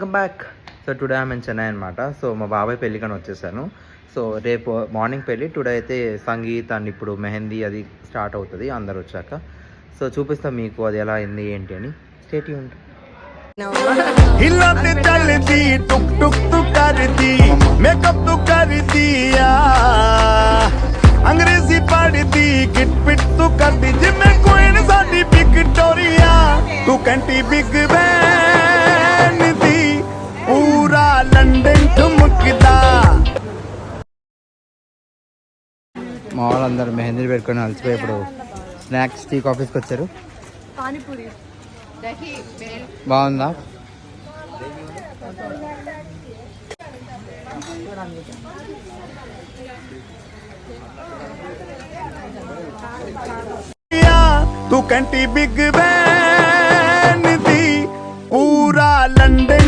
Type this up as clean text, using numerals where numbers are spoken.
Welcome back. So today I'm in Chennai అనమాట. So మా బాబాయ్ పెళ్ళికని వచ్చేసాను. సో రేపు మార్నింగ్ పెళ్ళి, టుడే అయితే సంగీత్ అండ్ ఇప్పుడు మెహందీ అది స్టార్ట్ అవుతుంది అందరు వచ్చాక. సో చూపిస్తాం మీకు అది ఎలా అయింది ఏంటి అని. Stay tuned. अंग्रेजी पढ़ती किट पिट तू करती जिम्मे कोई साडी विक्टोरिया तू कंटी बिग बैन दी पूरा लंदन ठुमकदा. మా వాళ్ళందరూ మెహందీ పెట్టుకొని అలసిపోయి ఇప్పుడు స్నాక్స్ టీ కాఫీస్కి వచ్చారు. పానీపూరి బాగుందా? तू कंटी बिग बैन दी पूरा लंदन